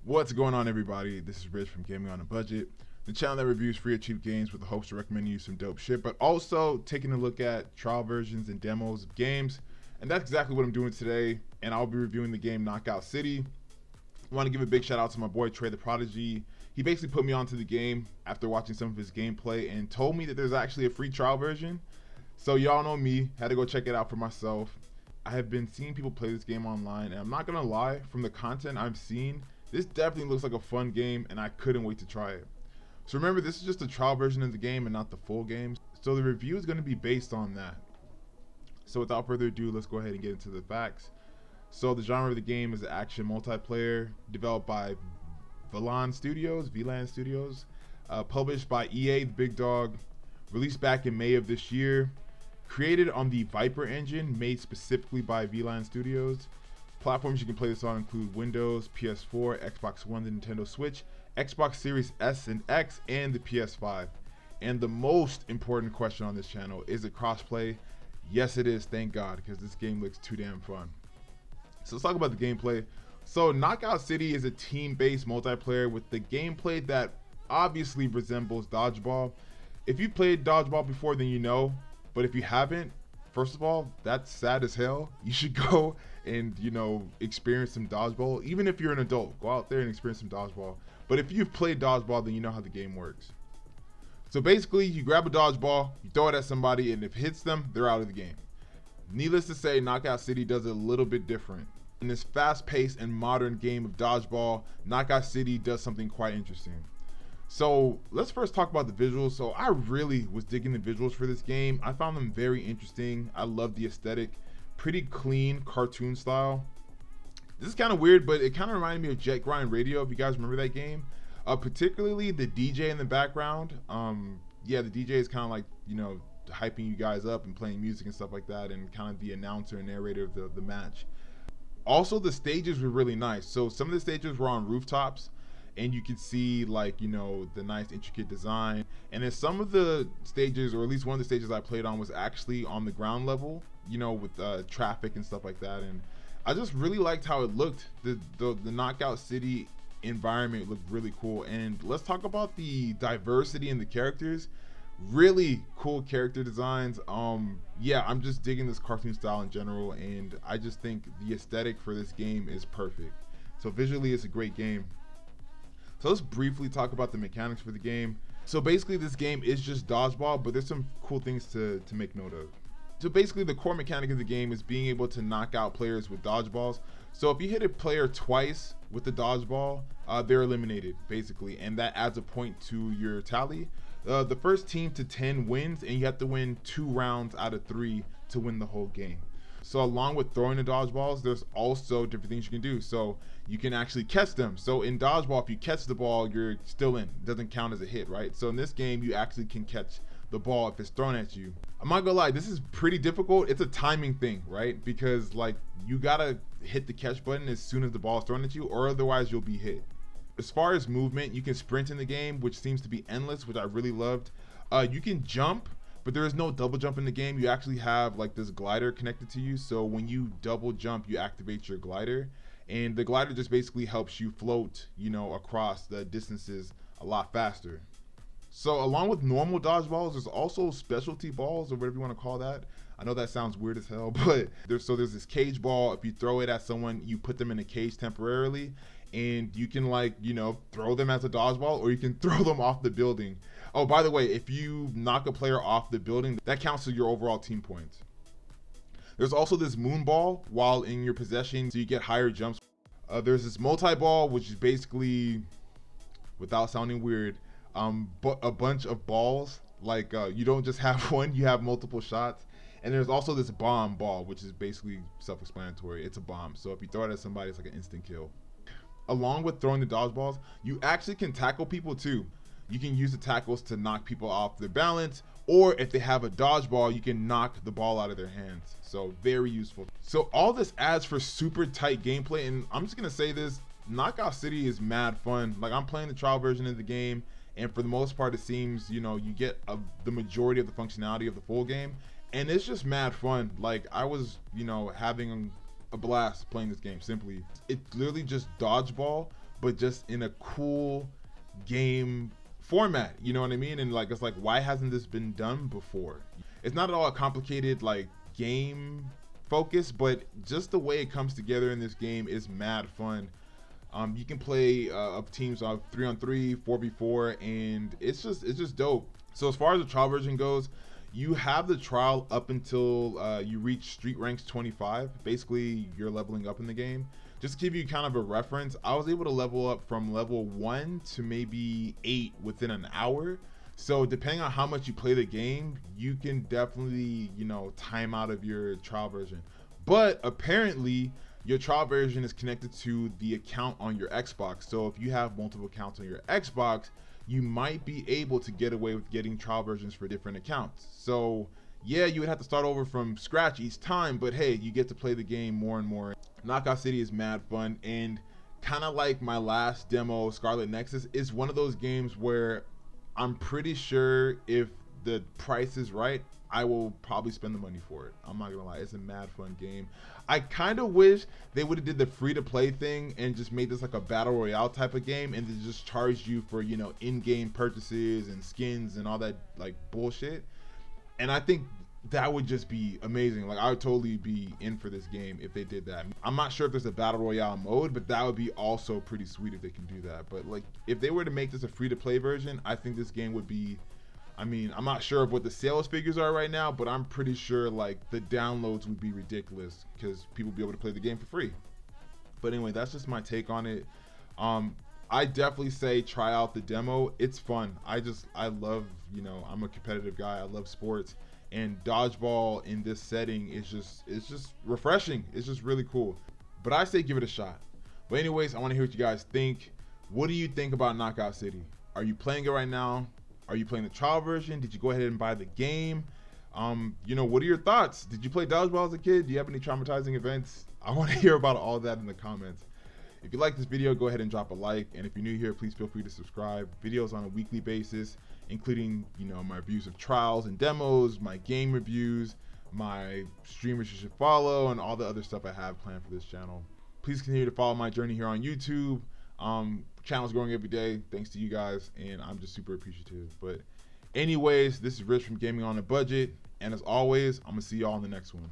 What's going on, everybody? This is Rich from Gaming on a Budget, the channel that reviews free or cheap games with the hopes of recommending you some dope shit, but also taking a look at trial versions and demos of games. And that's exactly what I'm doing today. And I'll be reviewing the game Knockout City. I want to give a big shout out to my boy Trey the Prodigy. He basically put me onto the game after watching some of his gameplay and told me that there's actually a free trial version. So y'all know me, had to go check it out for myself. I have been seeing people play this game online, and I'm not gonna lie, from the content I've seen, this definitely looks like a fun game, and I couldn't wait to try it. So remember, this is just a trial version of the game and not the full game. So the review is gonna be based on that. So without further ado, let's go ahead and get into the facts. So the genre of the game is action multiplayer, developed by VLAN Studios, published by EA, the big dog, released back in May of this year, created on the Viper engine, made specifically by VLAN Studios. Platforms you can play this on include Windows, PS4, Xbox One, the Nintendo Switch, Xbox Series S and X, and the PS5. And the most important question on this channel, is it crossplay? Yes it is, thank God, because this game looks too damn fun. So let's talk about the gameplay. So Knockout City is a team-based multiplayer with the gameplay that obviously resembles Dodgeball. If you played Dodgeball before, then you know, but if you haven't, first of all, that's sad as hell. You should go and, experience some Dodgeball. Even if you're an adult, go out there and experience some Dodgeball. But if you've played Dodgeball, then you know how the game works. So basically, you grab a Dodgeball, you throw it at somebody, and if it hits them, they're out of the game. Needless to say, Knockout City does it a little bit different. In this fast-paced and modern game of Dodgeball, Knockout City does something quite interesting. So let's first talk about the visuals. So I really was digging the visuals for this game. I found them very interesting. I love the aesthetic, pretty clean cartoon style. This is kind of weird, but it kind of reminded me of Jet Grind Radio, if you guys remember that game. Particularly the DJ in the background. Yeah, the DJ is kind of like, hyping you guys up and playing music and stuff like that, and kind of the announcer and narrator of the match. Also, the stages were really nice. So some of the stages were on rooftops, and you can see, like, the nice intricate design. And then some of the stages, or at least one of the stages I played on, was actually on the ground level, with traffic and stuff like that. And I just really liked how it looked. The Knockout City environment looked really cool. And let's talk about the diversity in the characters. Really cool character designs. Yeah, I'm just digging this cartoon style in general, and I just think the aesthetic for this game is perfect. So visually, it's a great game. So let's briefly talk about the mechanics for the game. So basically, this game is just Dodgeball, but there's some cool things to make note of. So basically, the core mechanic of the game is being able to knock out players with dodgeballs. So if you hit a player twice with the dodgeball, they're eliminated, basically, and that adds a point to your tally. The first team to 10 wins, and you have to win 2 rounds out of 3 to win the whole game. So along with throwing the dodgeballs, there's also different things you can do. So you can actually catch them. So in dodgeball, if you catch the ball, you're still in. It doesn't count as a hit, right? So in this game, you actually can catch the ball if it's thrown at you. I'm not gonna lie, this is pretty difficult. It's a timing thing, right? Because, like, you gotta hit the catch button as soon as the ball is thrown at you, or otherwise you'll be hit. As far as movement, you can sprint in the game, which seems to be endless, which I really loved. You can jump, but there is no double jump in the game. You actually have, like, this glider connected to you. So when you double jump, you activate your glider, and the glider just basically helps you float, across the distances a lot faster. So along with normal dodgeballs, there's also specialty balls, or whatever you want to call that. I know that sounds weird as hell, but there's this cage ball. If you throw it at someone, you put them in a cage temporarily, and you can, like, throw them as a dodgeball, or you can throw them off the building. Oh, by the way, if you knock a player off the building, that counts as your overall team points. There's also this moon ball while in your possession, so you get higher jumps. There's this multi-ball, which is basically, without sounding weird, but a bunch of balls. Like, you don't just have one, you have multiple shots. And there's also this bomb ball, which is basically self-explanatory. It's a bomb, so if you throw it at somebody, it's like an instant kill. Along with throwing the dodgeballs, you actually can tackle people too. You can use the tackles to knock people off their balance, or if they have a dodgeball, you can knock the ball out of their hands. So very useful. So all this adds for super tight gameplay, and I'm just gonna say this, Knockout City is mad fun. Like, I'm playing the trial version of the game, and for the most part, it seems, you get the majority of the functionality of the full game, and it's just mad fun. Like, I was, having a blast playing this game. Simply, it's literally just dodgeball, but just in a cool game format. You know what I mean? And like, it's like, why hasn't this been done before? It's not at all a complicated like game focus, but just the way it comes together in this game is mad fun. You can play of teams of 3-on-3, 4v4, and it's just dope. So as far as the trial version goes, you have the trial up until you reach street ranks 25. Basically, you're leveling up in the game. Just to give you kind of a reference, I was able to level up from level 1 to maybe 8 within an hour. So depending on how much you play the game, you can definitely, you know, time out of your trial version. But apparently, your trial version is connected to the account on your Xbox. So if you have multiple accounts on your Xbox, you might be able to get away with getting trial versions for different accounts. So yeah, you would have to start over from scratch each time, but hey, you get to play the game more and more. Knockout City is mad fun, and kind of like my last demo, Scarlet Nexus, is one of those games where I'm pretty sure if the price is right, I will probably spend the money for it. I'm not gonna lie, it's a mad fun game. I kind of wish they would have did the free-to-play thing and just made this like a battle royale type of game, and they just charged you for, you know, in-game purchases and skins and all that like bullshit. And I think that would just be amazing. Like, I would totally be in for this game if they did that. I'm not sure if there's a battle royale mode, but that would be also pretty sweet if they can do that. But like, if they were to make this a free-to-play version, I think this game would be, I mean, I'm not sure of what the sales figures are right now, but I'm pretty sure like the downloads would be ridiculous because people would be able to play the game for free. But anyway, that's just my take on it. I definitely say try out the demo. It's fun. I love, you know, I'm a competitive guy. I love sports, and dodgeball in this setting is it's just refreshing. It's just really cool. But I say give it a shot. But anyways, I want to hear what you guys think. What do you think about Knockout City? Are you playing it right now? Are you playing the trial version? Did you go ahead and buy the game? You know, what are your thoughts? Did you play dodgeball as a kid? Do you have any traumatizing events? I want to hear about all that in the comments. If you like this video, go ahead and drop a like. And if you're new here, please feel free to subscribe. Videos on a weekly basis, including, you know, my reviews of trials and demos, my game reviews, my streamers you should follow, and all the other stuff I have planned for this channel. Please continue to follow my journey here on YouTube. Channel's growing every day, thanks to you guys, and I'm just super appreciative. But anyways, this is Rich from Gaming on a Budget, and as always, I'm gonna see y'all in the next one.